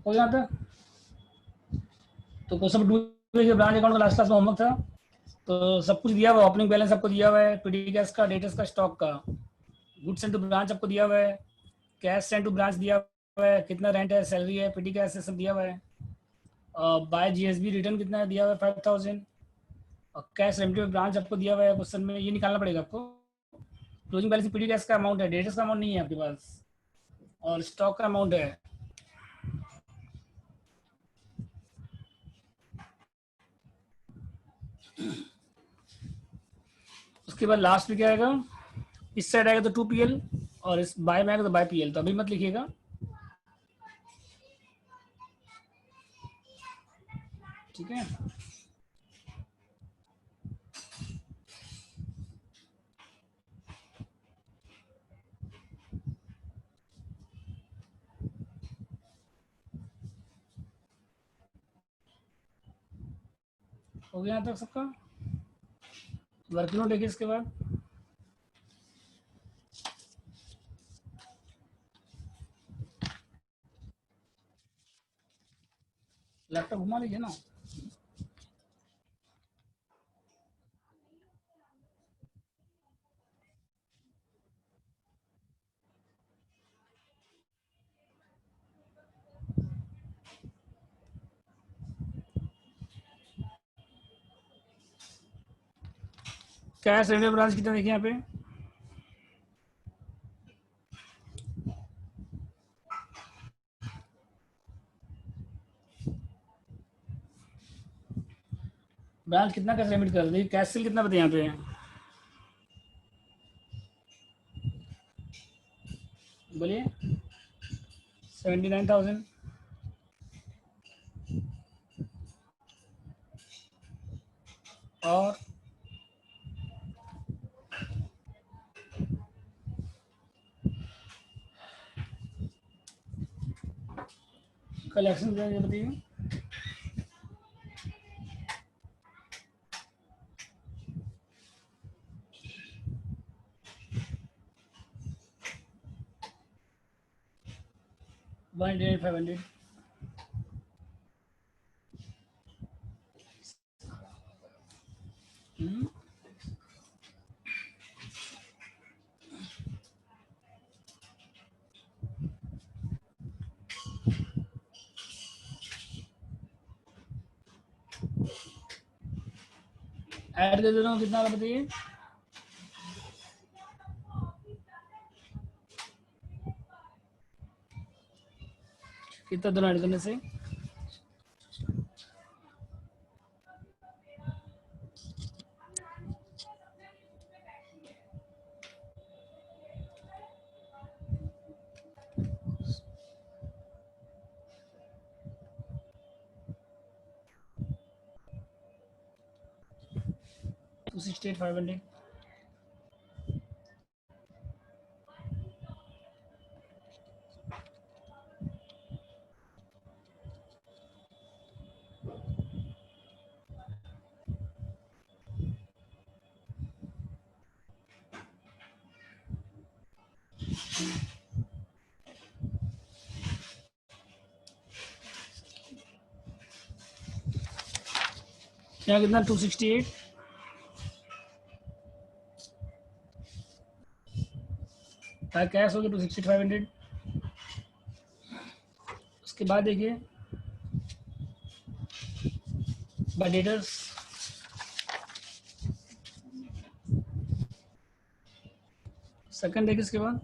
हो गया था। तो क्वेश्चन 2 देखिए, ब्रांच अकाउंट का लास्ट क्लास में होमवर्क था। तो सब कुछ दिया हुआ है, ओपनिंग बैलेंस आपको दिया हुआ है, पेटी कैश का, डेटर्स का, स्टॉक का, गुड्स सेंड टू ब्रांच आपको दिया हुआ है, कैश सेंड टू ब्रांच दिया हुआ है, कितना रेंट है, सैलरी है, पेटी कैश सब दिया हुआ है। बाय जीएसबी रिटर्न कितना है दिया हुआ है 5000। और कैश रेमिटेड ब्रांच आपको दिया हुआ है क्वेश्चन में, ये निकालना पड़ेगा आपको। क्लोजिंग बैलेंस पेटी कैश का अमाउंट है, डेटर्स का अमाउंट नहीं है आपके पास, और स्टॉक का अमाउंट है। उसके बाद लास्ट में क्या आएगा, इस साइड आएगा तो 2 PL, और इस बाय में आएगा तो बाय PL। तो अभी मत लिखिएगा, ठीक है। हो गया यहाँ तक सबका। वर्क नोट देखिए इसके बाद। लैपटॉप घुमा लीजिए ना। कैश रेवेन्यू ब्रांच कितना देखिए यहाँ पे, ब्रांच कितना कैश रेमिट कर रही है, कैश सेल कितना बताए यहाँ पे, बोलिए। 79,000। और कलेक्शन बताइए। 1,500। ऐड कर दे रहा हूँ, कितना वाला बताइए। कितना दोनों ऐड करने से, टू 68,500। यहाँ कितना 268। कैश हो गया 26500। उसके बाद देखिए बाय डेटर्स, सेकंड देखिए इसके बाद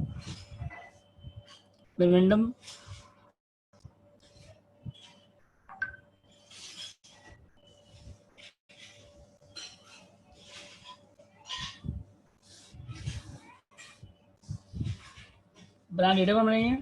मेमोरेंडम, ब्रांड डेटा कौन बनाएंगे,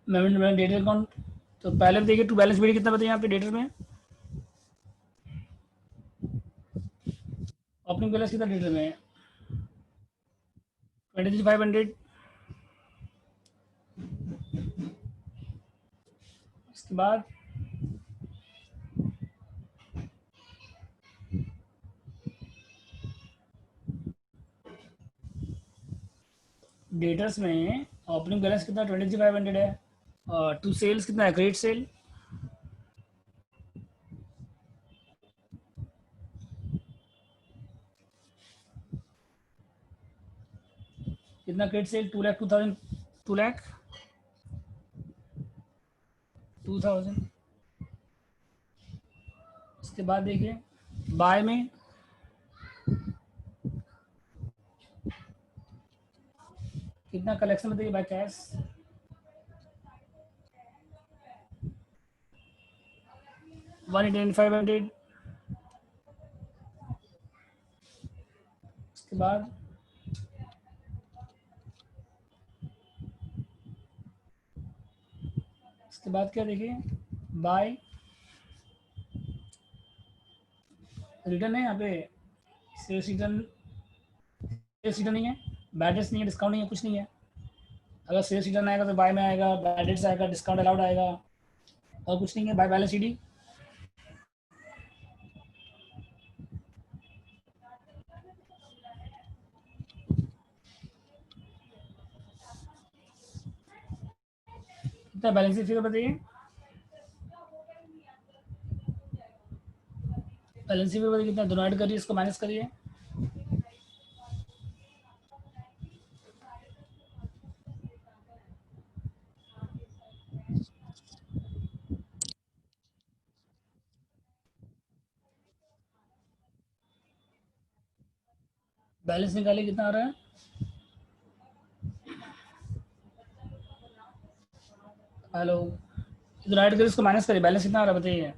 मेमोरेंडम डेटर अकाउंट। तो पहले देखिए टू बैलेंस शीट कितना बताइए यहाँ पे डेटर में, ओपनिंग बैलेंस कितना डेटर में है, 23,500। इसके बाद डेटर्स में ओपनिंग बैलेंस कितना 23,500 है, और टू सेल्स कितना है, क्रेडिट सेल कितना, क्रेडिट सेल 2 लाख 2,000, 2 लाख 2,000। इसके बाद देखिए बाय में कितना कलेक्शन बताइए बाय कैश, 1,500। इसके बाद क्या देखिए बाय रिटर्न है, यहाँ पे सेल्स रिटर्न, सेल्स रिटर्न नहीं है, बैडेट्स नहीं है, डिस्काउंट नहीं है, कुछ नहीं है। अगर सेल्स रिटर्न आएगा तो बाय में आएगा, बैडेट्स आएगा, डिस्काउंट अलाउड आएगा, और कुछ नहीं है। बाय बैलेंस शीट कितना, बैलेंस शीट फिगर बताइए, बैलेंस शीट फिगर कितना, दोनों ऐड करिए, इसको माइनस करिए, बैलेंस निकालिए कितना आ रहा है, हेलो, इधर ऐड करिए, इसको माइनस करिए, बैलेंस कितना आ रहा है बताइए,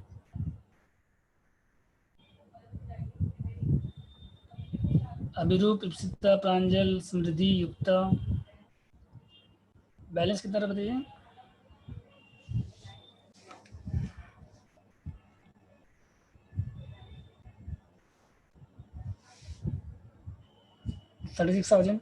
अभिरूप, इप्सिता, प्रांजल, समृद्धि, युक्ता, बैलेंस कितना रहा बताइए, $36,000।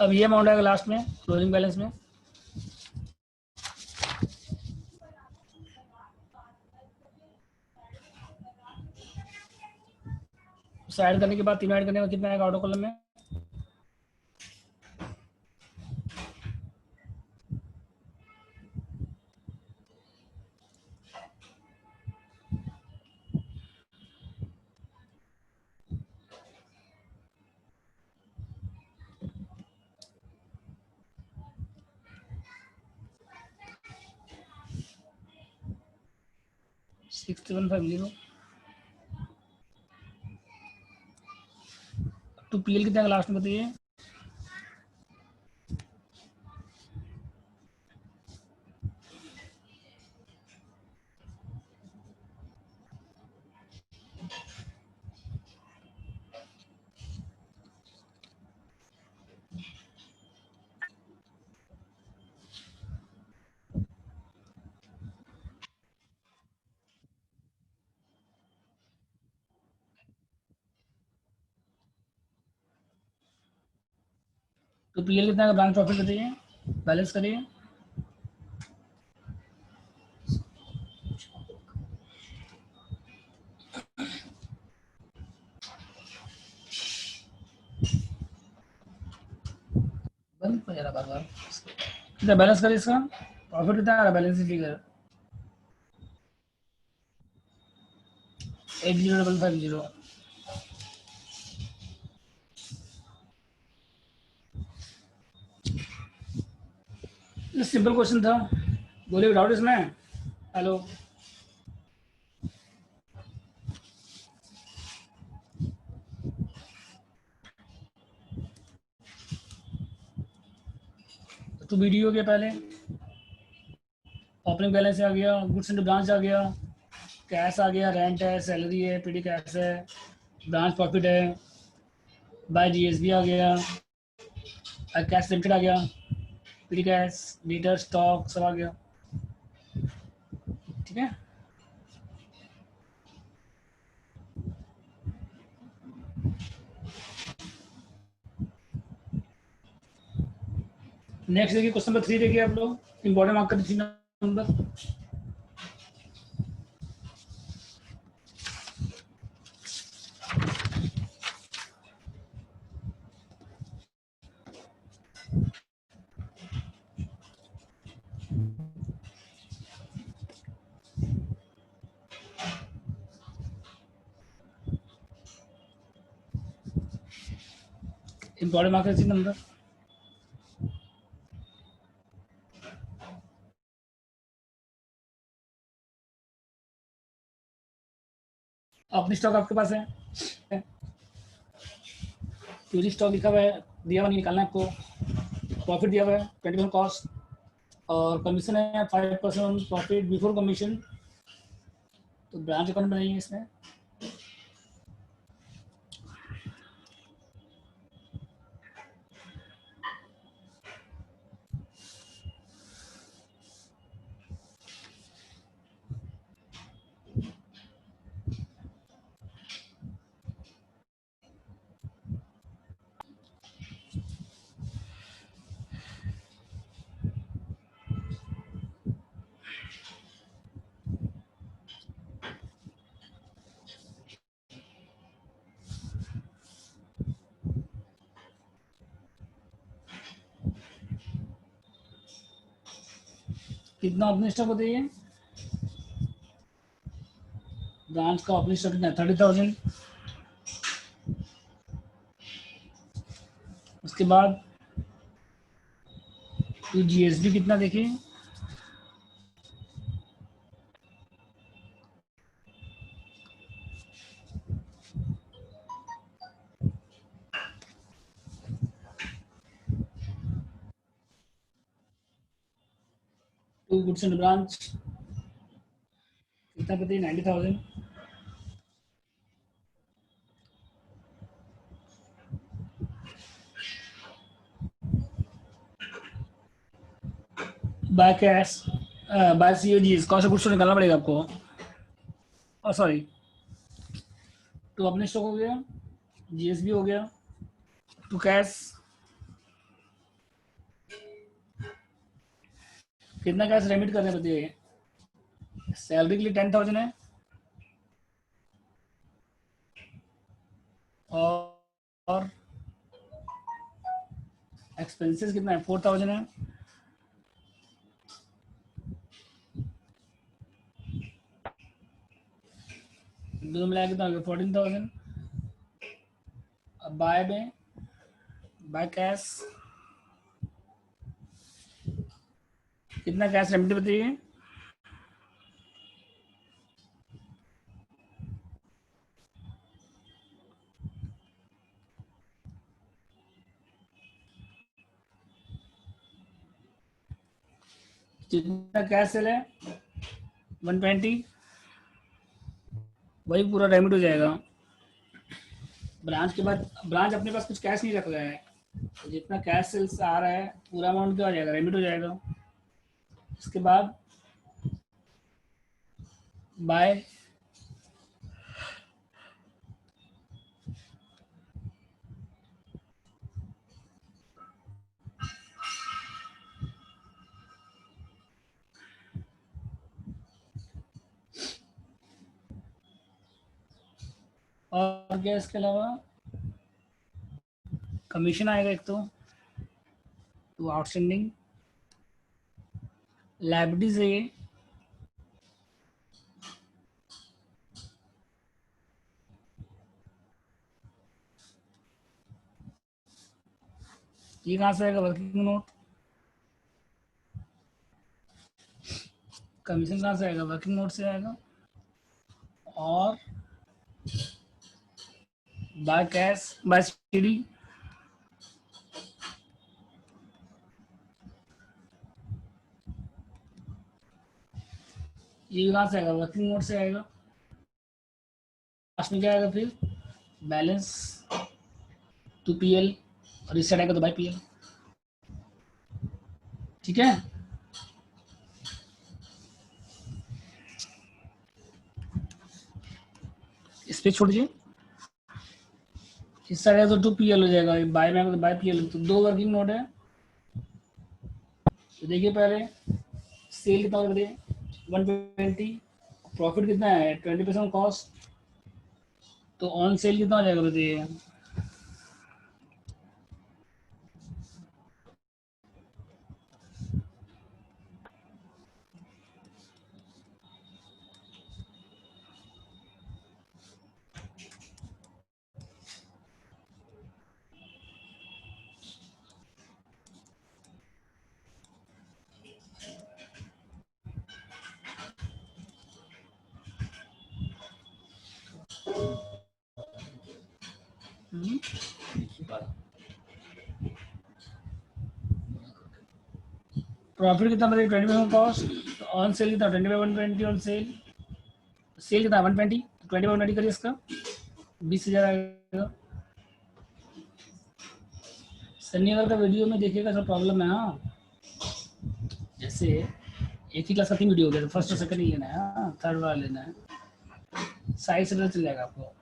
अब ये अमाउंट आएगा लास्ट में क्लोजिंग बैलेंस में, उसे ऐड करने के बाद तीनों ऐड करने में कितना आएगा ऑटो कॉलम में, $6,750। टू पीएल कितना लास्ट में बताइए, तो पीएल कितना का ब्रांच प्रॉफिट बताइए, बैलेंस करिए, बंद हो जा रहा बार बार, कितना बैलेंस करिए, इसका प्रॉफिट कितना आ रहा है, बैलेंस फिगर 80,550। सिंपल क्वेश्चन था, बोलिए डाउट इसमें, हेलो, तो वीडियो के पहले ओपनिंग बैलेंस आ गया, गुड्स इंटू ब्रांच आ गया, कैश आ गया, रेंट है, सैलरी है, पीडी कैश है, ब्रांच प्रॉफिट है, बाय जीएसबी आ गया, कैश लिमिटेड आ गया, पीडी कैश, लीटर, स्टॉक सब आ गया। ठीक है। नेक्स्ट देखिए क्वेश्चन नंबर 3 देखिए आप लोग, इंपॉर्टेंट मार्क का 3 नंबर। इंपॉर्टेंट मार्क का 3 नंबर। अपनी स्टॉक आपके पास है, क्यूरी स्टॉक लिखा हुआ है, दिया हुआ नहीं, निकालना है आपको। प्रॉफिट दिया हुआ है 20% कॉस्ट, और कमीशन है 5% प्रॉफिट बिफोर कमीशन। तो ब्रांच अकाउंट बनाइए इसमें। कितना ओपनिंग स्टॉक बताइए, ब्रांच का ओपनिंग स्टॉक कितना है 30,000। उसके बाद जीएसबी कितना देखिए, टू गुड्स एंड ब्रांच कितना बताइए 90,000। By cash, by COG cost of goods निकालना पड़ेगा आपको। और सॉरी, तो अपने स्टॉक हो गया, जीएसबी हो गया, टू कैश कितना कैश रेमिट करने बताइए। सैलरी के लिए 10,000 है, और एक्सपेंसेस कितना है 4,000 है, दोनों मिला कितना हो गया 14,000। अब बाय में, बाय कैश कितना कैश रेमिट बताइए। जितना कैश सेल है 120, वही पूरा रेमिट हो जाएगा। ब्रांच के बाद ब्रांच अपने पास कुछ कैश नहीं रख रहा है, तो जितना कैश सेल्स आ रहा है पूरा अमाउंट क्या हो जाएगा, रेमिट हो जाएगा। इसके बाद बाय और क्या, इसके अलावा कमीशन आएगा एक, तो आउटस्टैंडिंग लाइबिलिटीज है ये कहाँ से आएगा, वर्किंग नोट। कमीशन कहाँ से आएगा, वर्किंग नोट से आएगा। और बाय कैश, बाय सीडी ये कहाँ से आएगा, वर्किंग नोट से आएगा। लास्ट में क्या आएगा फिर, बैलेंस टू पीएल, और इस साइड आएगा तो बाय पीएल। ठीक है। इस पे छोड़ दीजिए, इस साइड तो 2 PL हो जाएगा, बाय में तो बाय PL, तो 2 वर्किंग नोट है। तो देखिए पहले सेल कितना कर दिए 120, प्रॉफिट कितना है 20% कॉस्ट, तो ऑन सेल कितना हो जाएगा बताइए। प्रॉफिट कितना बताइए 20% कॉस्ट, तो ऑन सेल कितना 20/120 ऑन सेल, सेल कितना 120, 20/120 करिए इसका 20,000 आएगा। सन्नी अगर का वीडियो में देखिएगा सब प्रॉब्लम है। हाँ, जैसे एक ही क्लास का 3 वीडियो हो गया, तो फर्स्ट और सेकंड ही लेना है, हाँ थर्ड वाला लेना है, साइड से पता चल जाएगा आपको।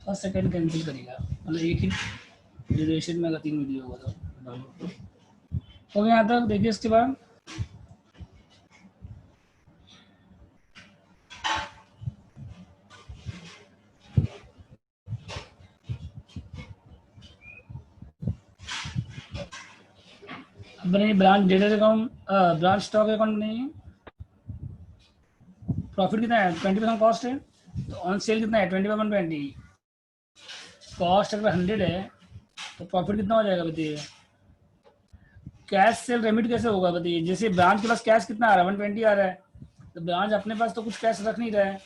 फर्स्ट सेकंड कैंसिल करेगा, मतलब एक ही ड्यूरेशन में अगर 3 वीडियो होगा तो यहाँ तक देखिए। इसके बाद बने branch data account, branch stock account नहीं, प्रॉफिट कितना है 20% कॉस्ट है, तो ऑन सेल कितना है 20/120, कॉस्ट अगर 100 है तो प्रॉफिट कितना हो जाएगा बताइए। कैश सेल रेमिट कैसे होगा बताइए, जैसे ब्रांच के पास कैश कितना आ रहा है 120 आ रहा है, तो ब्रांच अपने पास तो कुछ कैश रख नहीं रहा है,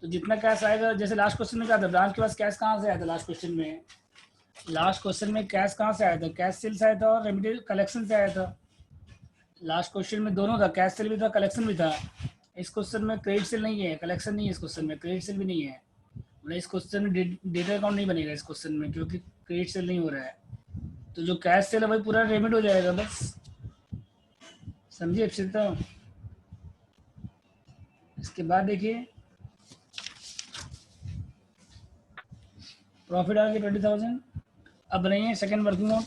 तो जितना कैश आएगा, जैसे लास्ट क्वेश्चन में क्या था, ब्रांच के पास कैश कहाँ से आया था लास्ट क्वेश्चन में, लास्ट क्वेश्चन में कैश कहाँ से आया था, कैश सेल से आया था और रेमिटेड कलेक्शन से आया था। लास्ट क्वेश्चन में दोनों था, कैश सेल भी था कलेक्शन भी था। इस क्वेश्चन में क्रेडिट सेल नहीं है, कलेक्शन नहीं है, इस क्वेश्चन में क्रेडिट सेल भी नहीं है, मतलब इस क्वेश्चन में डेटा अकाउंट नहीं बनेगा इस क्वेश्चन में, क्योंकि क्रेडिट सेल नहीं हो रहा है। तो जो कैश सेल है वही पूरा रेमिट हो जाएगा बस, समझिए अच्छे तो। इसके बाद देखिए प्रॉफिट आ गया 20,000। अब बनाइए सेकंड वर्किंग नोट।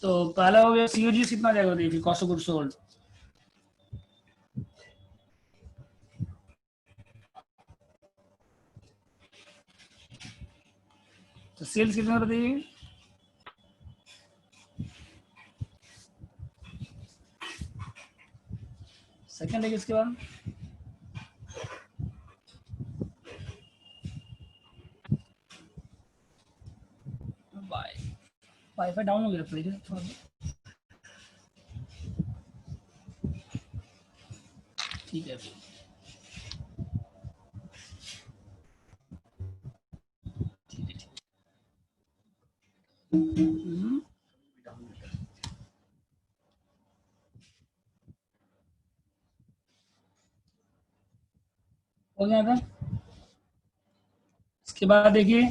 तो पहला हो गया COGS कितना आ जाएगा देखिए, कॉस्ट ऑफ गुड सोल्ड, तो सेल्स कितना बताइए। सेकंड है इसके बाद बाय, वाईफाई डाउन हो गया प्लीज थोड़ा सा। ठीक है ठीक है ठीक है। हो गया था। इसके बाद देखिए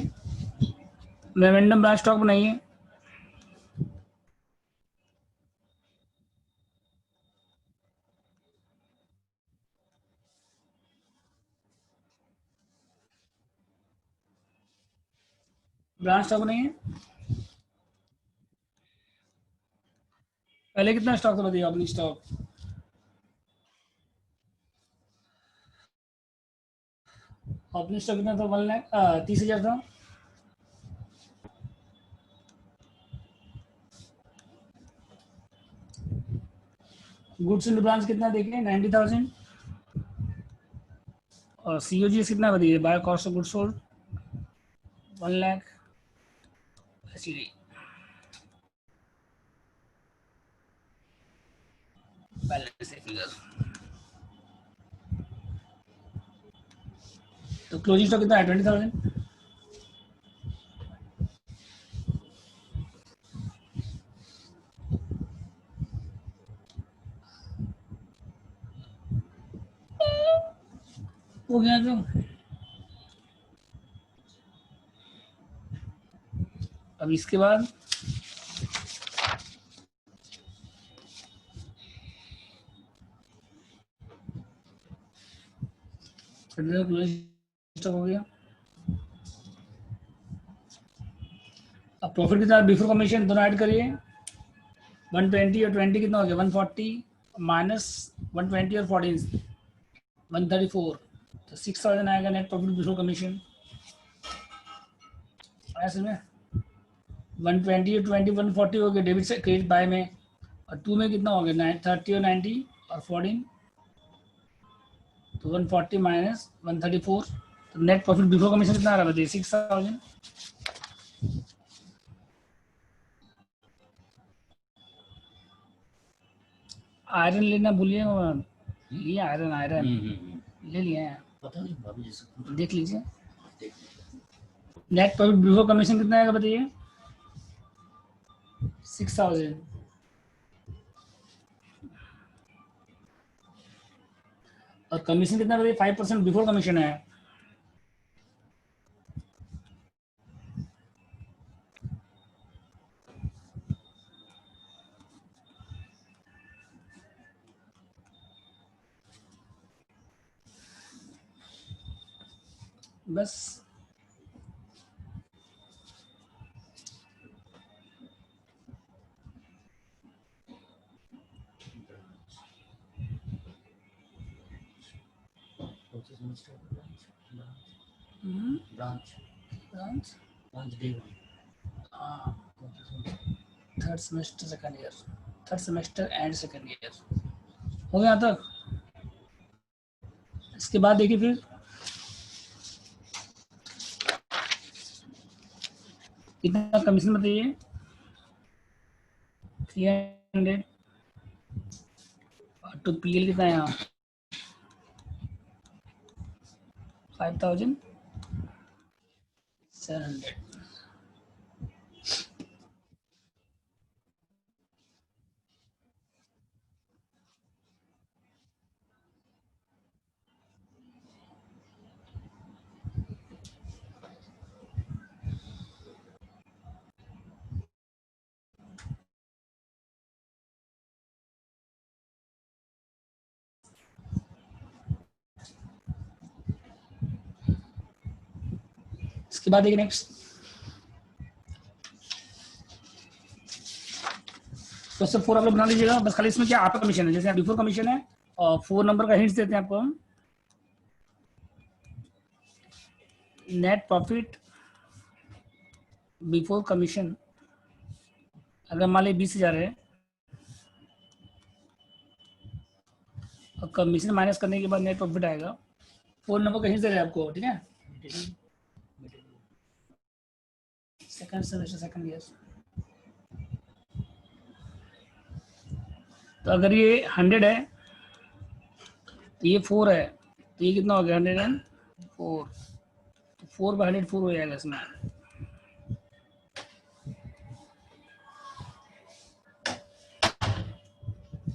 मेमेंडम ब्रांच स्टॉक बनाइए। ब्रांच स्टॉक बनाइए, पहले कितना स्टॉक था बताइए अपनी स्टॉक, अपनी स्टॉक कितना था 1,30,000 था। गुड्स इन ब्रांच कितना देखिए 90,000, और COGS कितना बताइए, by cost of good sold 1 lakh, ऐसी बैलेंस है फिगर। तो क्लोजिंग स्टॉक कितना है 20,000। हो गया तो। अब इसके बाद स्टॉक हो गया। अब प्रॉफिट कितना बिफोर कमीशन दोनों ऐड करिए। 120 और 20 कितना हो गया 140 माइनस 120 और 14 134, तो 6000 आएगा नेट प्रॉफिट बिफोर कमीशन। ऐसे में 120 और 20 140 हो गया डेबिट से क्रेडिट बाय में, और 2 में कितना हो गया 30 और 90 और 14, तो 140 माइनस 134, तो नेट प्रॉफिट बिफोर कमीशन कितना आ रहा है बताइए 6000। आयरन लेना भूलिए, लिया आयरन आयरन ले लिया है, पता नहीं भाभी जैसे देख लीजिए। नेट प्रॉफिट बिफोर कमीशन कितना आएगा बताइए 6000, और कमीशन कितना बताइए 5% बिफोर कमीशन है। बस ब्रांच ब्रांच ब्रांच डे हाँ third semester second year, third semester and second year हो गया यहाँ तक। इसके बाद देखिए फिर कितना कमीशन बताइए 300, और तो पीएल कितना है यहाँ 5700। इसके बाद देखिए नेक्स्ट क्वेश्चन 4 आप लोग बना लीजिएगा, बस खाली इसमें क्या आपका कमीशन है, जैसे बिफोर कमीशन है और 4 नंबर का हिंट्स देते हैं आपको हम। नेट प्रॉफिट बिफोर कमीशन अगर मान ली 20,000 है और कमीशन माइनस करने के बाद नेट प्रॉफिट आएगा। 4 नंबर का हिंट्स दे रहे हैं आपको, ठीक है। सेकंड सेमेस्टर सेकंड ईयर, तो अगर ये 100 है तो ये 4 है, तो ये कितना हो गया 104, तो 4/104 हो जाएगा इसमें।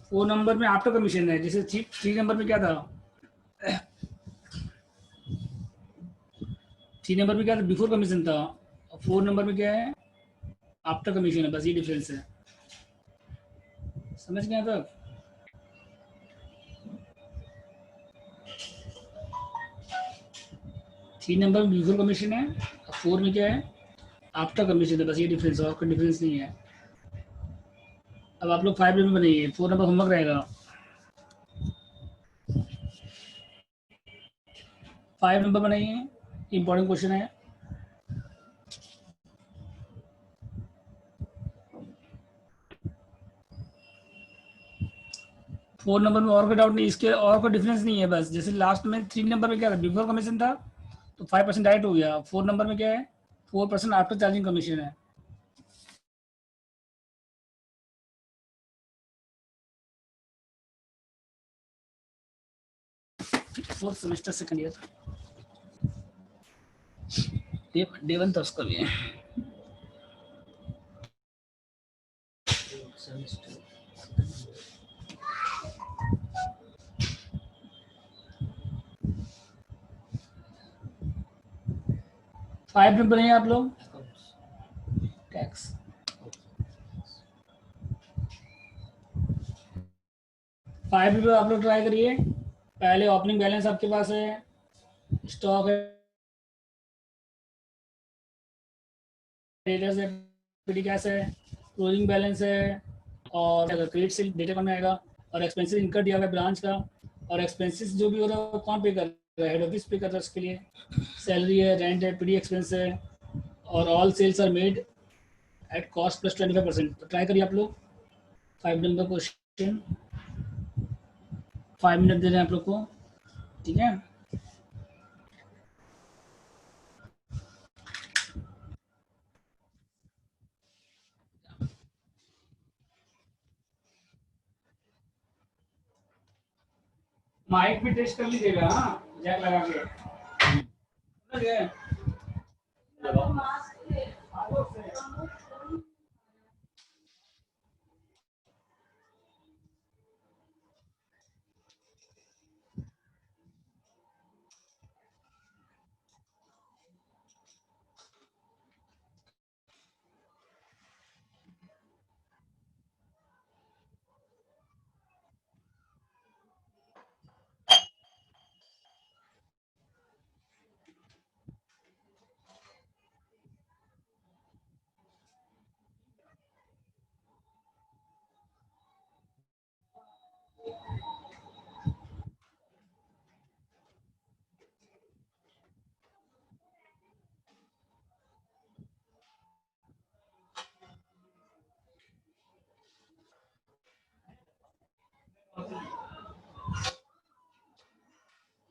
फोर नंबर में आफ्टर कमीशन है, जैसे 3 नंबर में क्या था 3 नंबर में क्या था बिफोर कमीशन था, और 4 नंबर में क्या है आफ्टर कमीशन है, बस ये डिफरेंस है। समझ गए तब। 3 नंबर में बिफोर कमीशन है और 4 में क्या है आफ्टर कमीशन है, बस ये डिफरेंस है, और कोई डिफरेंस नहीं है। अब आप लोग 5 नंबर बनाइए, 4 नंबर होमवर्क रहेगा। 5 नंबर बनाइए, इंपॉर्टेंट क्वेश्चन है। फोर नंबर में और कोई डाउट नहीं, इसके और कोई डिफरेंस नहीं है, बस जैसे लास्ट में 3 नंबर में क्या था बिफोर कमीशन था तो 5% डायरेक्ट हो गया। 4 नंबर में क्या है 4% आफ्टर चार्जिंग कमीशन है। Fourth semester second year, day 1 था उसका भी है। सेमेस्टर 5 नंबर है आप लोग टैक्स, 5 नंबर आप लोग ट्राई करिए। पहले ओपनिंग बैलेंस आपके पास है स्टॉक है, डेटर्स है, पेटी कैश है, क्लोजिंग बैलेंस है, और क्रेडिट सेल डेटा कौन में आएगा, और एक्सपेंसेस इनकर दिया हुआ है ब्रांच का, और एक्सपेंसेस जो भी हो रहा है वो कौन पे कर रहा है, हेड ऑफिस पे कर रहा है उसके लिए, सैलरी है, रेंट है, पीडी एक्सपेंस है, और all sales are made at cost plus 25%। तो ट्राई करिए आप लोग। 5 नंबर क्वेश्चन, 5 मिनट दे रहे हैं आप लोग को, ठीक है। माइक भी टेस्ट कर लीजिएगा, हाँ जैक लगा के, समझ गए?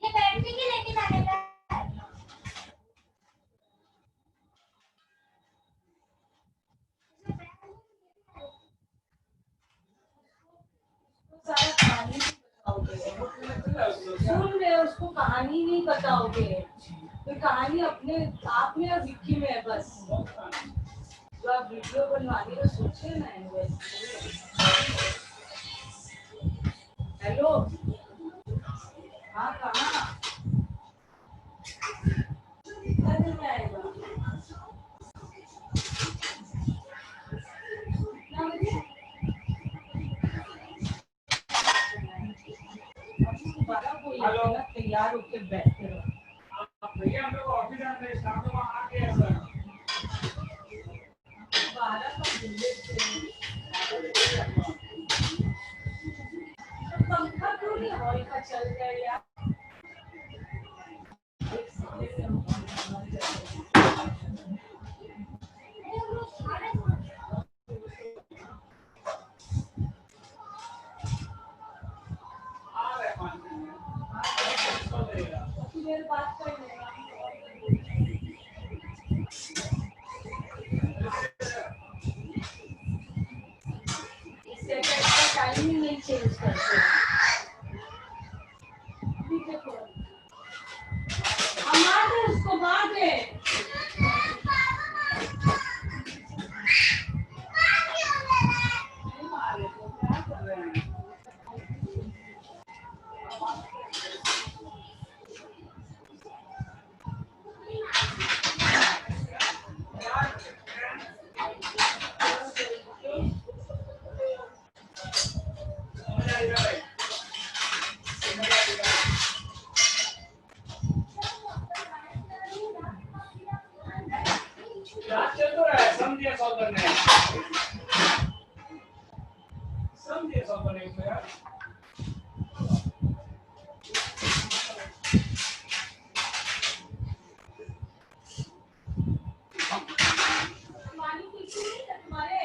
ये बैटरी की लेके जाने का सारा कहानी बताओगे, सुन रहे उसको कहानी नहीं बताओगे, तो कहानी अपने आप में और विक्की में है बस। जो आप वीडियो बनवाने का सोचे ना हेलो, हाँ कहाँ कितना दिन में आएगा, कितना बजे, दोबारा कोई तैयार होकर बैठते रहो। भैया हम लोग ऑफिस आते हैं, शाम को वहाँ आके ऐसा 12 का पंखा क्यों नहीं हॉल का चल रहा है यार। मेरे बात कर लेगा, टाइम ही नहीं चेंज करते। हम मार उसको, मार दे। समझिए सॉल्व करने, समझिए सॉल्व करने में यार। पानी पीछे नहीं है तुम्हारे,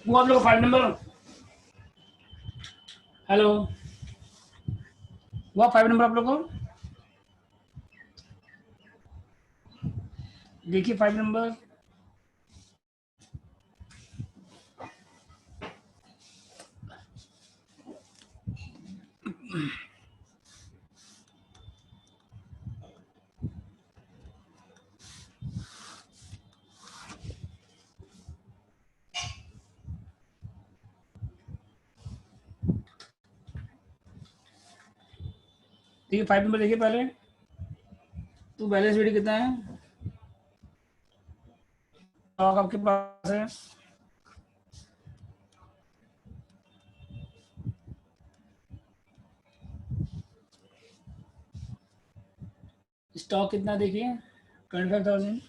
वो आप लोग 5 नंबर, हेलो, वो 5 नंबर आप लोग को देखिए 5 नंबर। ठीक है 5 नंबर देखिए पहले, तो बैलेंस शीट कितना है, स्टॉक आपके पास है, स्टॉक कितना देखिए 25,000,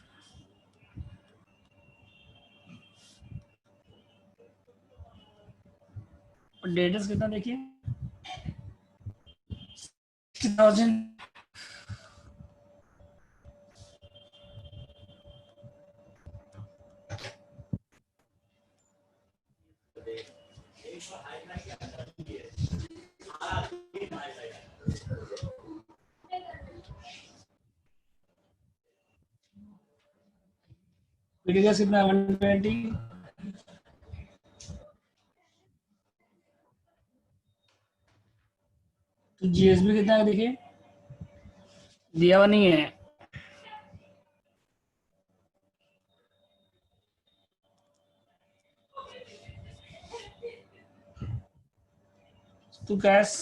और डेटर्स कितना देखिए 60,000, पीडीएस कितना है 120, तो जीएसबी कितना है देखिए, दिया हुआ नहीं है, तो कैश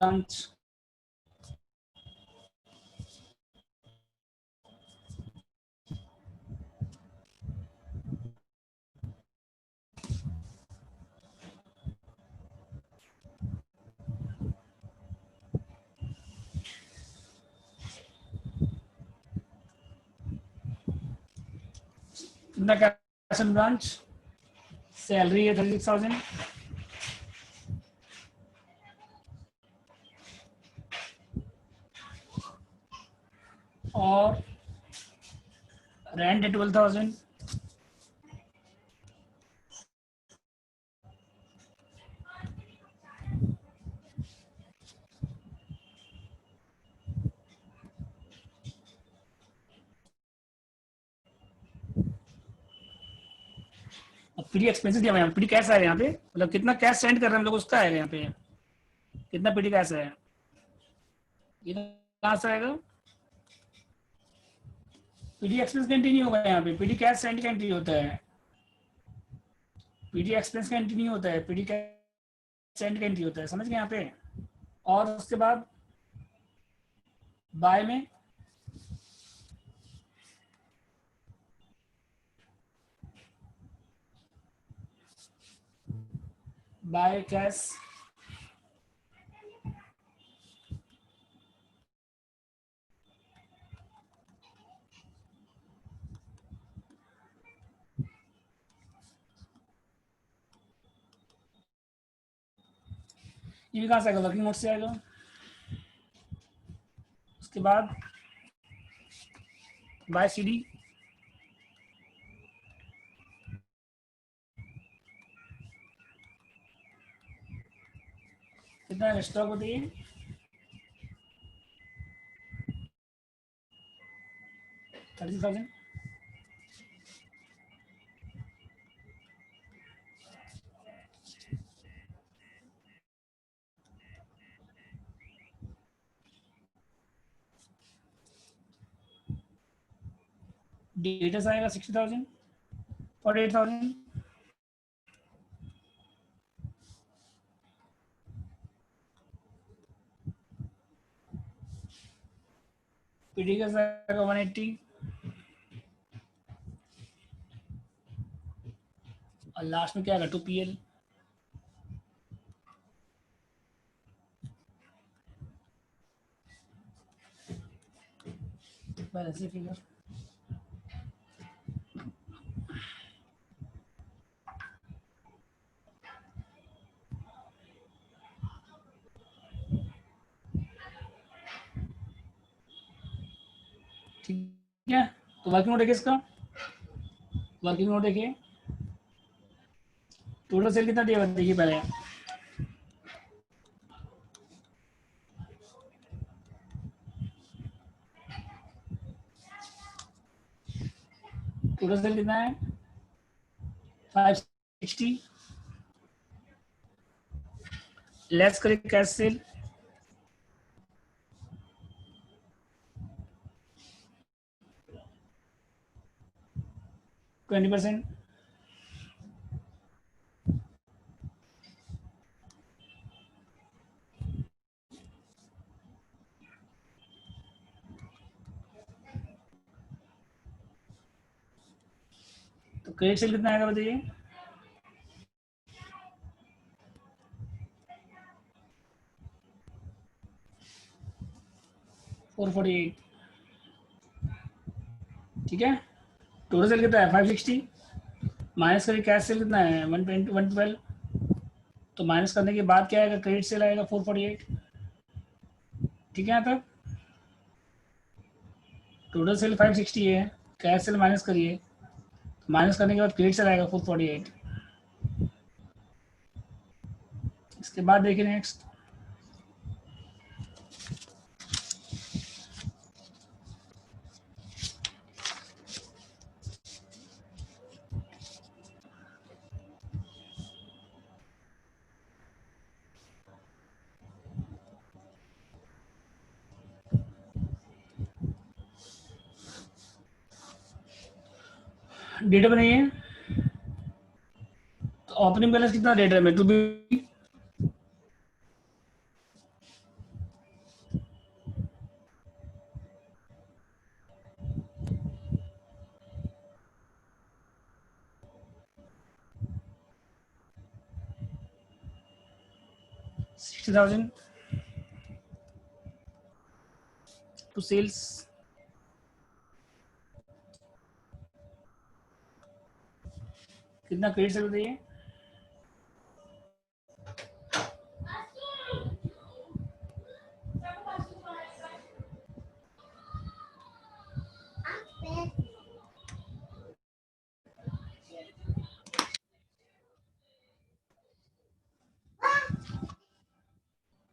ब्रांच, कितना कैश एंड ब्रांच, सैलरी है 36,000, और रेंट है 12,000, पीडी एक्सपेंसेस दिया हुआ है, पीडी कैश आएगा यहाँ पे, मतलब कितना कैश सेंड कर रहे हैं हम लोग उसका आएगा यहाँ पे, कितना पीडी कैश है, ये कहाँ से आएगा, पीडी एक्सपेंस का एंट्री नहीं होगा यहाँ पे, पीडी कैश सेंड का एंट्री होता है, पीडी एक्सपेंस का एंट्री नहीं होता है, पीडी कैश सेंड का एंट्री होता है, समझ गए यहाँ पे। और उसके बाद बाय में बाय कैश, ये भी कहाँ से आएगा, वर्किंग नोट से आएगा। उसके बाद बाय सीडी, कितना स्टॉक होती है 30,000, डेटर्स आएगा 60,000, 48,000, पीडी का आएगा 180, और लास्ट में क्या आएगा 2PL, बैलेंस फिगर, ठीक है। तो वर्किंग नोट देखिए इसका, वर्किंग नोट देखिए, टोटल सेल कितना दिया हुआ है देखिए पहले, टोटल सेल कितना है 560, लेस करिए कैश सेल, ट्वेंटी परसेंट। तो क्रेडिट सेल कितना आएगा बताइए? $448, ठीक है। टोटल सेल कितना है? 560, माइनस करिए कैश सेल कितना है? 112। तो माइनस करने के बाद क्या आएगा? क्रेडिट सेल आएगा 448, ठीक है। यहाँ तक टोटल सेल 560 है, कैश सेल माइनस करिए, माइनस करने के बाद क्रेडिट सेल आएगा 448। इसके बाद देखिए नेक्स्ट, डेटा बनाइए। तो ओपनिंग बैलेंस कितना डेटा में? टू बी 60,000 टू सेल्स, कितना क्रेडिट सेल बताइए?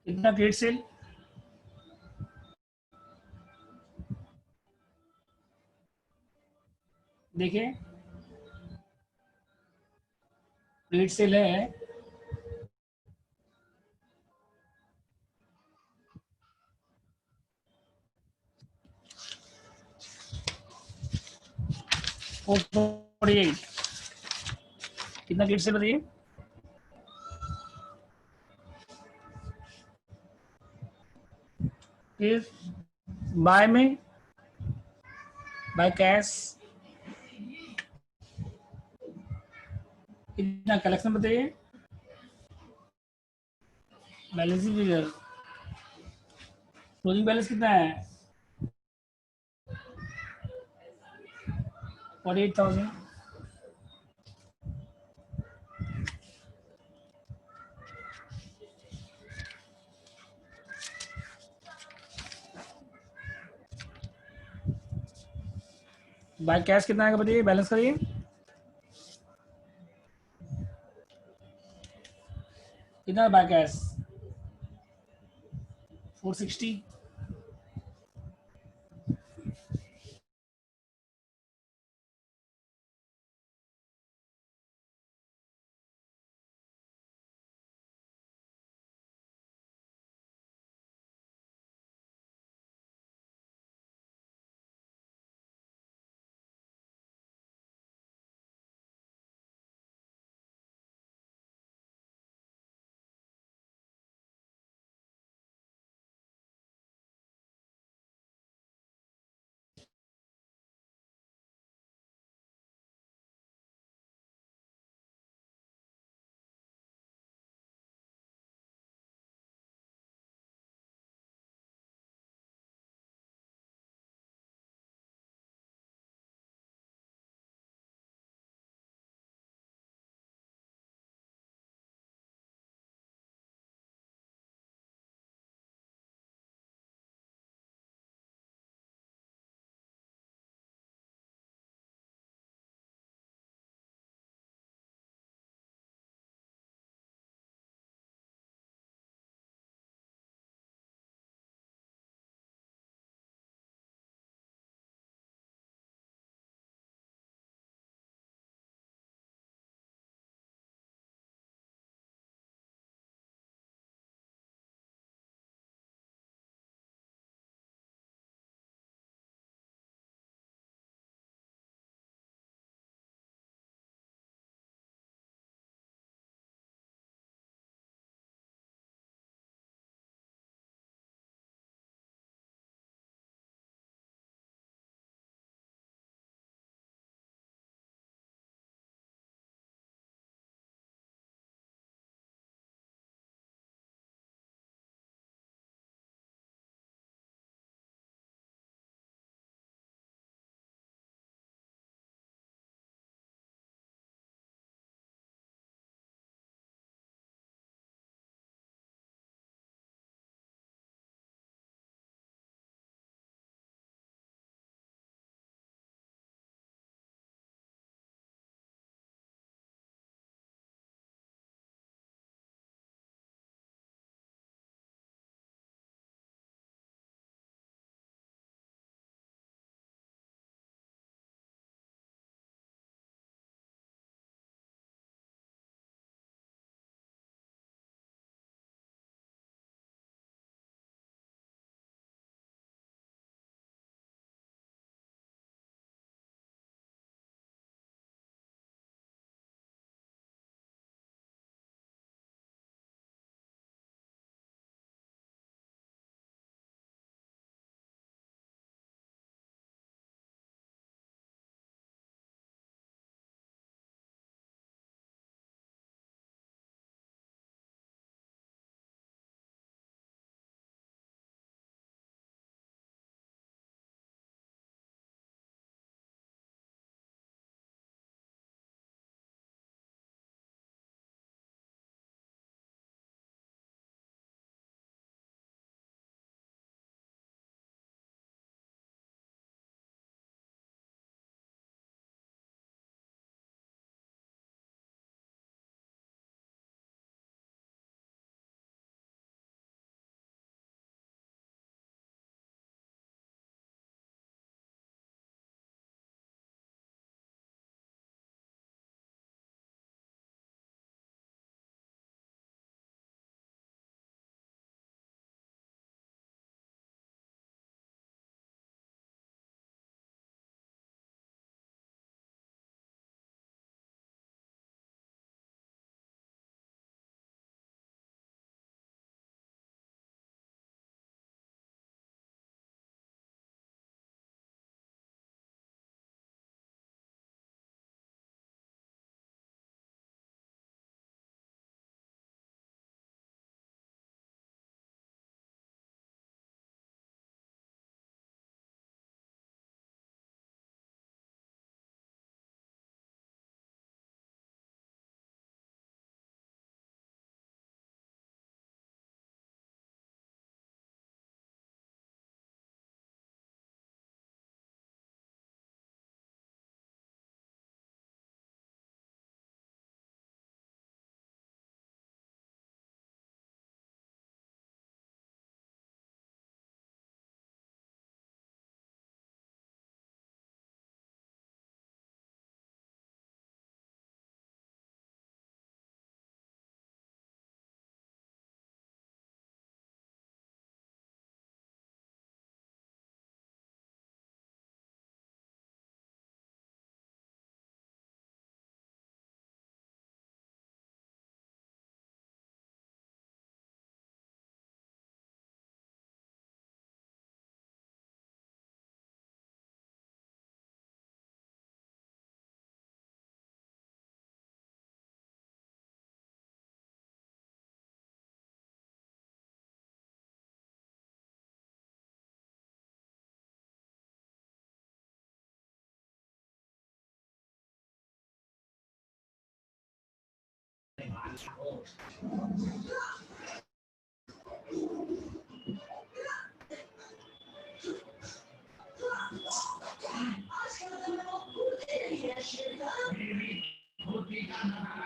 कितना क्रेडिट सेल? देखिए क्रेडिट सेल है 448, कितना क्रेडिट सेल बताइए? फिर बाय में, बाय कैश कितना? कलेक्शन बताइए, बैलेंस फिगर, क्लोजिंग बैलेंस कितना है? 48,000। बाय कैश कितना आएगा बताइए? बैलेंस करिए, कितना by cash? 460।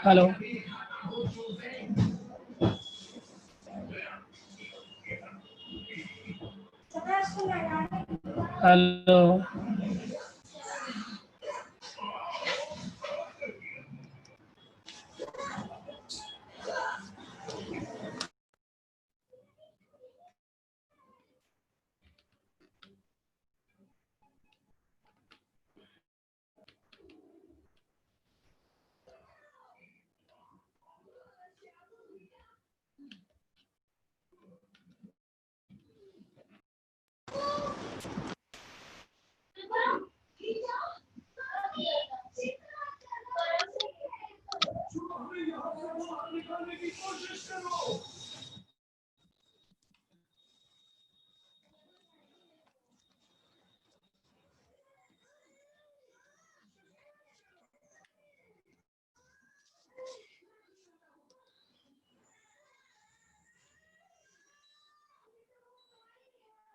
Hello hello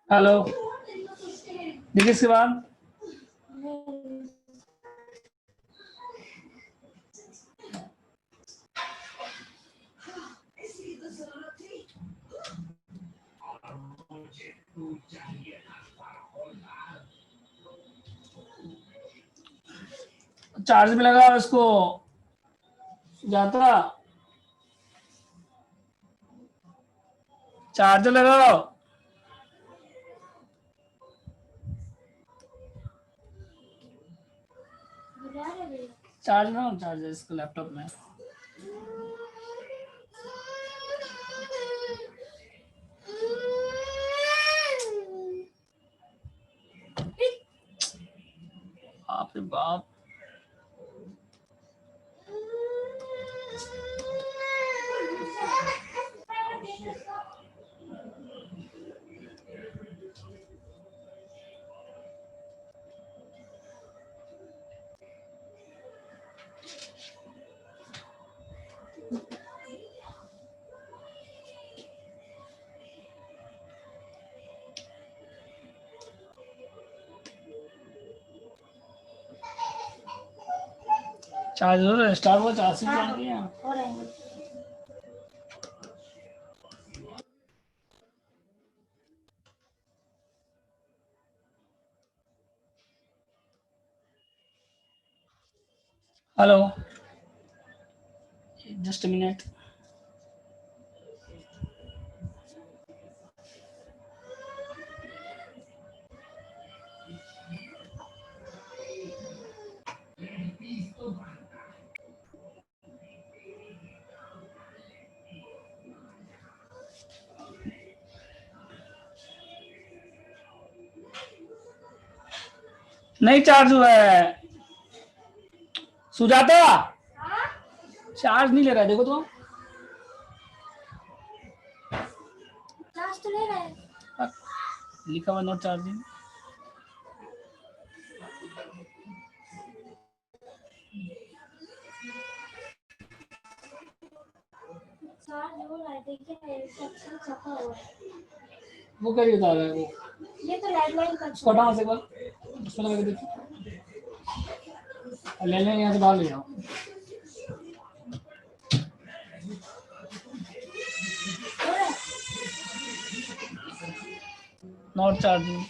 hello देखिए इसके बाद चार्ज में लगा इसको जाता चार्जर लगाओ चार्ज ना चार्जर इसका लैपटॉप में बाप रे बाप चार्जर स्टार वो 80 की है हेलो जस्ट अ मिनट नहीं चार्ज हुआ है सुजाता चार्ज नहीं ले रहा है देखो तो चार्ज तो ले रहा है लिखा हुआ नॉट चार्जिंग चार्ज हो रहा है देखिए इंस्ट्रक्शन छपा हुआ है वो क्या बता रहा है वो ये तो लैंडलाइन का उसको हटाओ से एक बार उसमें लगा के देखिए ले लेंगे यहाँ से बाहर ले जाओ नॉट चार्जिंग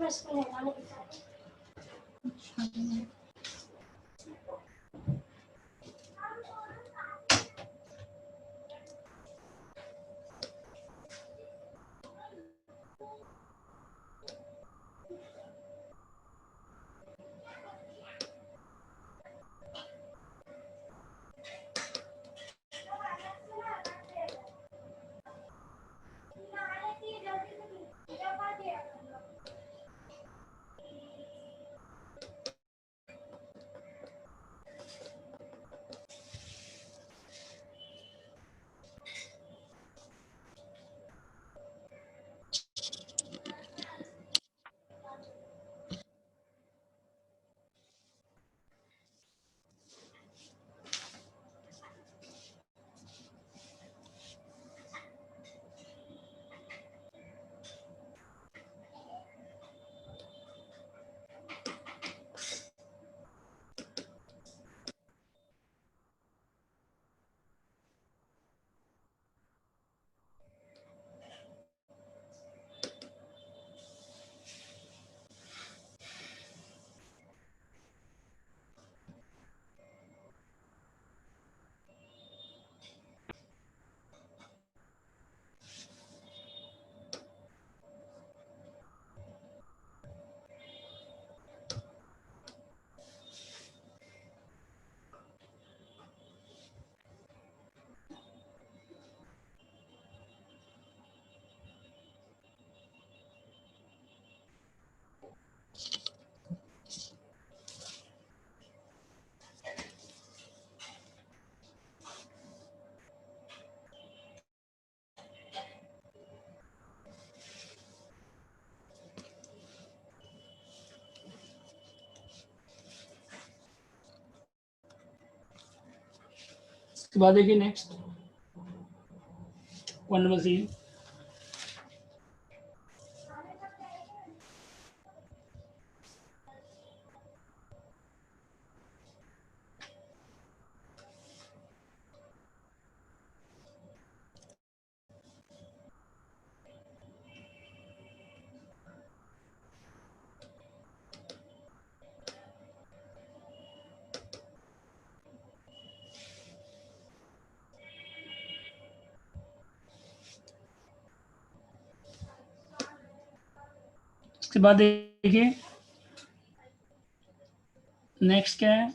प्रेस में लगाने के साथ इसके बाद देखिए नेक्स्ट 1 नंबर सी। इसके बाद देखिए नेक्स्ट क्या है,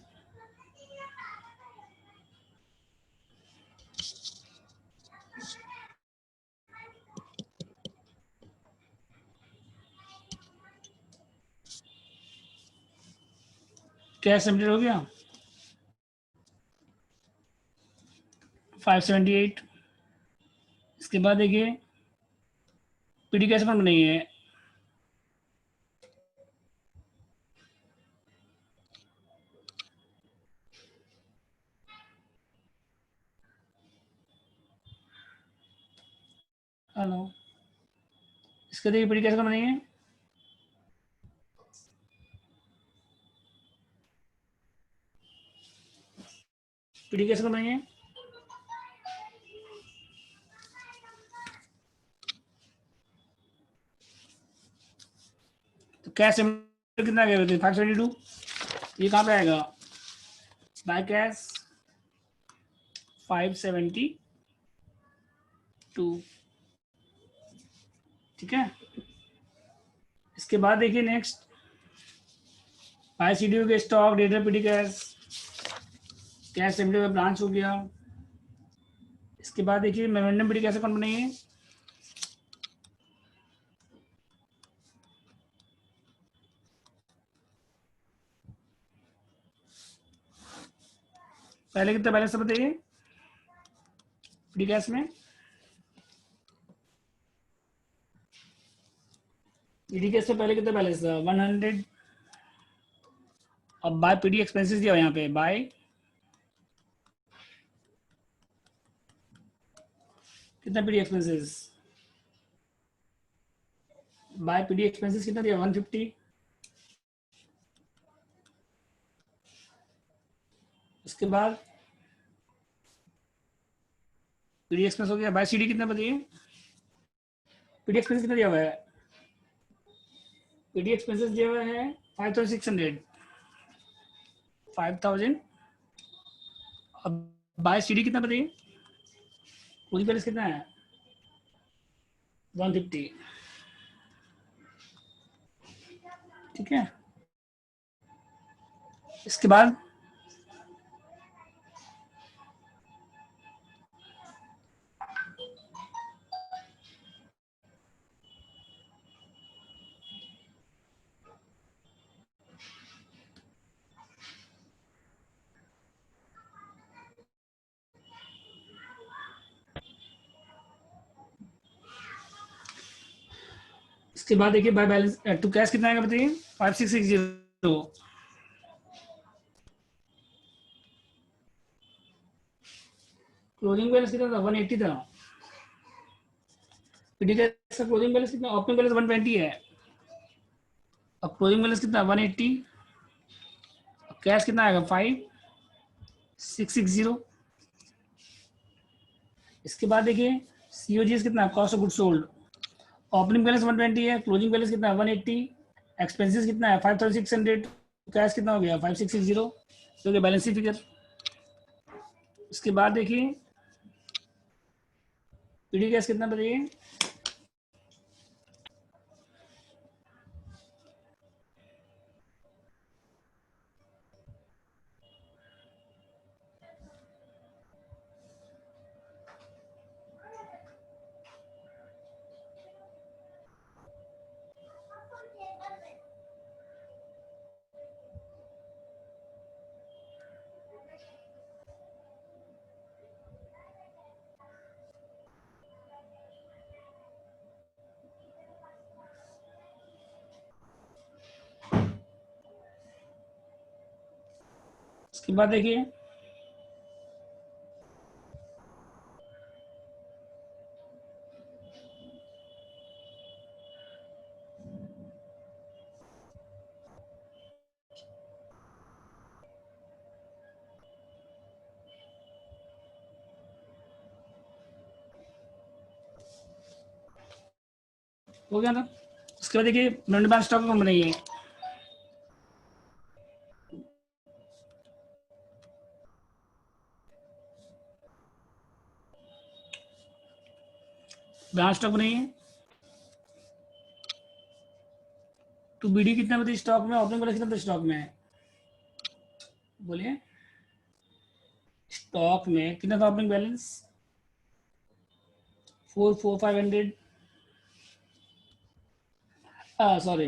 कैश सबमिटेड हो गया 578। इसके बाद देखिए पीडी कैश फंड नहीं है, हेलो, इसके देखिए पीडी कैश फंड नहीं है, पीडी कैश फंड नहीं है। तो कैश कितना गया 572, ये कहाँ पे आएगा, बाय कैश 572, ठीक है। इसके बाद देखिए नेक्स्ट बाय सीडीओ के stock data PD cash, cash centimetre में ब्रांच हो गया। इसके बाद देखिए मेमोरेंडम पीडी कैसे अकाउंट बनाइए, पहले कितना बैलेंस है बताइए पीडी कैश में, पीडी कैश में पहले कितना बैलेंस था 100। अब बाय पीडी एक्सपेंसेस दिया यहाँ पे, बाय कितना PD expenses, by PD expenses कितना दिया 150। उसके बाद पीडी एक्सपेंस हो गया, बाय सीडी कितना बताइए, पीडी एक्सपेंस कितना दिया हुआ है, पीडी एक्सपेंसेस दिया हुआ है 5600, 5000। अब बाय सीडी कितना बताइए, पूरी बैलेंस कितना है 150, ठीक है। इसके बाद देखिए बाय बैलेंस टू कैश कितना आएगा बताइए 5660। क्लोजिंग बैलेंस कितना था 180 था। पीडी कैश का क्लोजिंग बैलेंस कितना, ओपनिंग बैलेंस 120 है, अब क्लोजिंग बैलेंस कितना 180, कैश कितना आएगा 5660। इसके बाद देखिए सीओजीएस कितना, cost of good sold, opening balance 120 है, क्लोजिंग बैलेंस कितना है 180, एक्सपेंसेस कितना है 5600, कैश कितना हो गया 5660, तो ये बैलेंस शीट फिगर। इसके बाद देखिए पीडी कैश कितना बताइए, इसके बाद देखिए हो गया ना। उसके बाद देखिए नॉन बैंक स्टॉक अकाउंट बनाइए, बैंक स्टॉक बनाइए। टू बीडी कितना बताइए स्टॉक में, ओपनिंग बैलेंस कितना स्टॉक में है, बोलिए स्टॉक में कितना था ओपनिंग बैलेंस 4500, सॉरी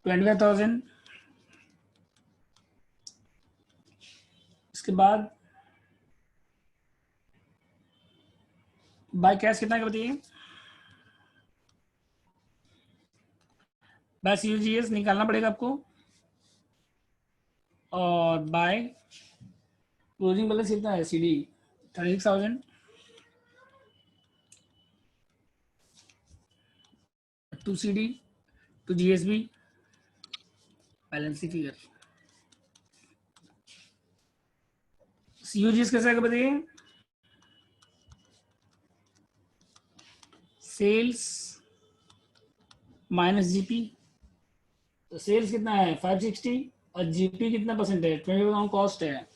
25000। इसके बाद बाय कैश कितना का बताइए, बाय सीओजीएस निकालना पड़ेगा आपको, और बाय क्लोजिंग बैलेंस कितना है CD 36,000, to CD to GSB, balance sheet figure. COGS कैसे आएगा बताइए, सेल्स माइनस जीपी, तो सेल्स कितना है 560 और जीपी कितना परसेंट है 20% कॉस्ट है,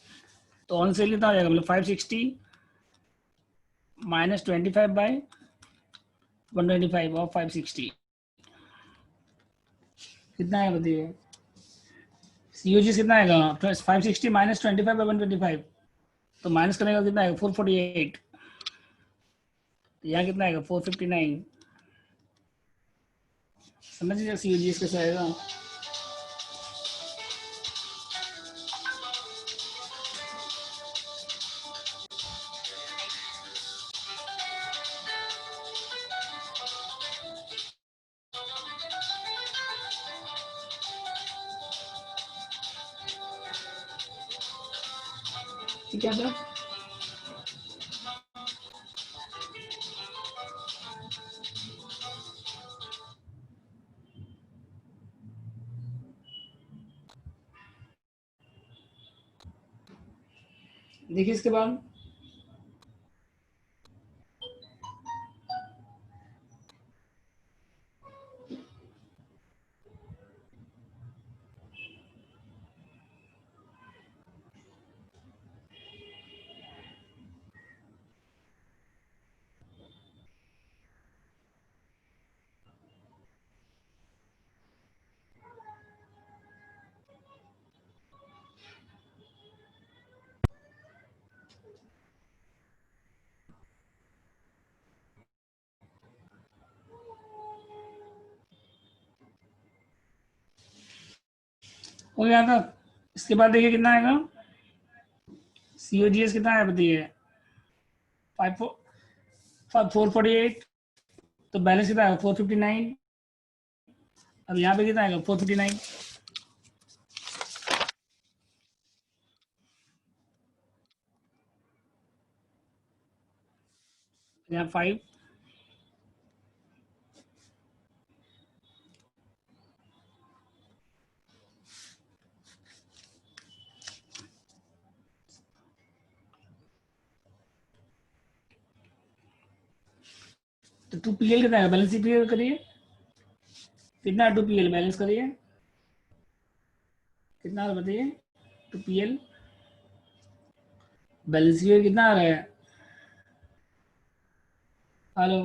तो ऑन सेल कितना आ जाएगा मतलब 560 माइनस 25 बाय 125 और 560 कितना है बताइए, सीओजी कितना आएगा 560 माइनस 25 बाय 125, तो माइनस करने का कितना आएगा 448, यहाँ कितना आएगा 459, समझ लीजिए सीओजी कैसे आएगा। ठीक है सर, देखिए इसके बाद हो गया था। इसके बाद देखिए कितना आएगा, COGS कितना है बताइए, 448, तो बैलेंस कितना आएगा 459। अब यहाँ पे कितना आएगा 459, यहाँ 5, तो 2PL कितना है, बैलेंस शीट क्लियर करिए, कितना 2PL बैलेंस करिए, कितना बताइए 2PL बैलेंस शीट कितना आ रहा है, हेलो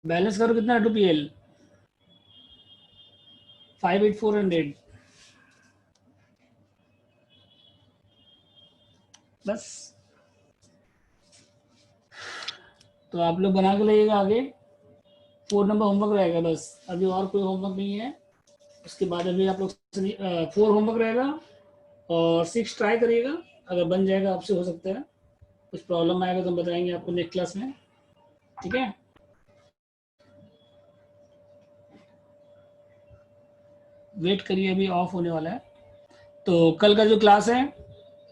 बैलेंस करो कितना 2PL 58400 बस। तो आप लोग बना के लाइएगा, आगे 4 नंबर होमवर्क रहेगा बस, अभी और कोई होमवर्क नहीं है। उसके बाद अभी आप लोग 4 होमवर्क रहेगा और 6 ट्राई करिएगा, अगर बन जाएगा आपसे हो सकता है, कुछ प्रॉब्लम आएगा तो हम बताएंगे आपको नेक्स्ट क्लास में, ठीक है। वेट करिए, अभी ऑफ होने वाला है। तो कल का जो क्लास है,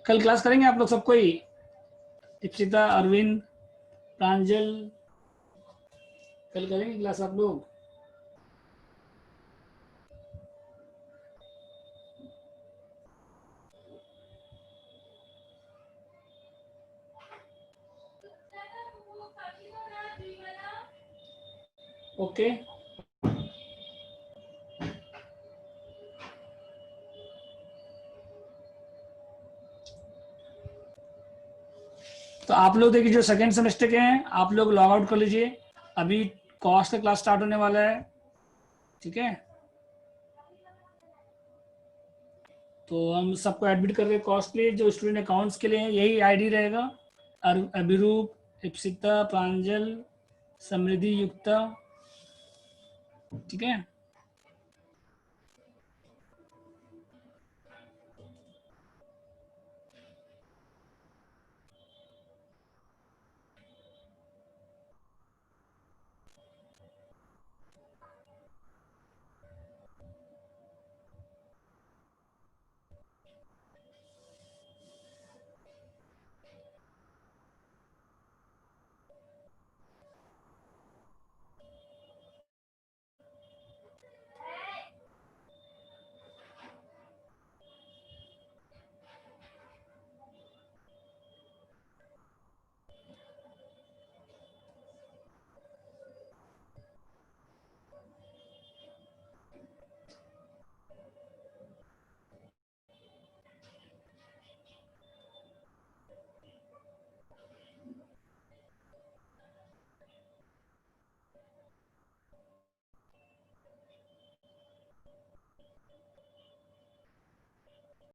कल क्लास करेंगे आप लोग सबको ही, दीक्षिता, अरविंद, प्रांजल, कल करेंगे क्लास आप लोग। ओके तो आप लोग देखिए जो सेकेंड सेमेस्टर के हैं आप लोग लॉग आउट कर लीजिए, अभी कॉस्ट का क्लास स्टार्ट होने वाला है, ठीक है। तो हम सबको एडमिट कर रहे हैं कॉस्ट के लिए, जो स्टूडेंट अकाउंट्स के लिए है यही आईडी रहेगा, अभिरूप, इप्सिता, प्रांजल, समृद्धि, युक्ता, ठीक है।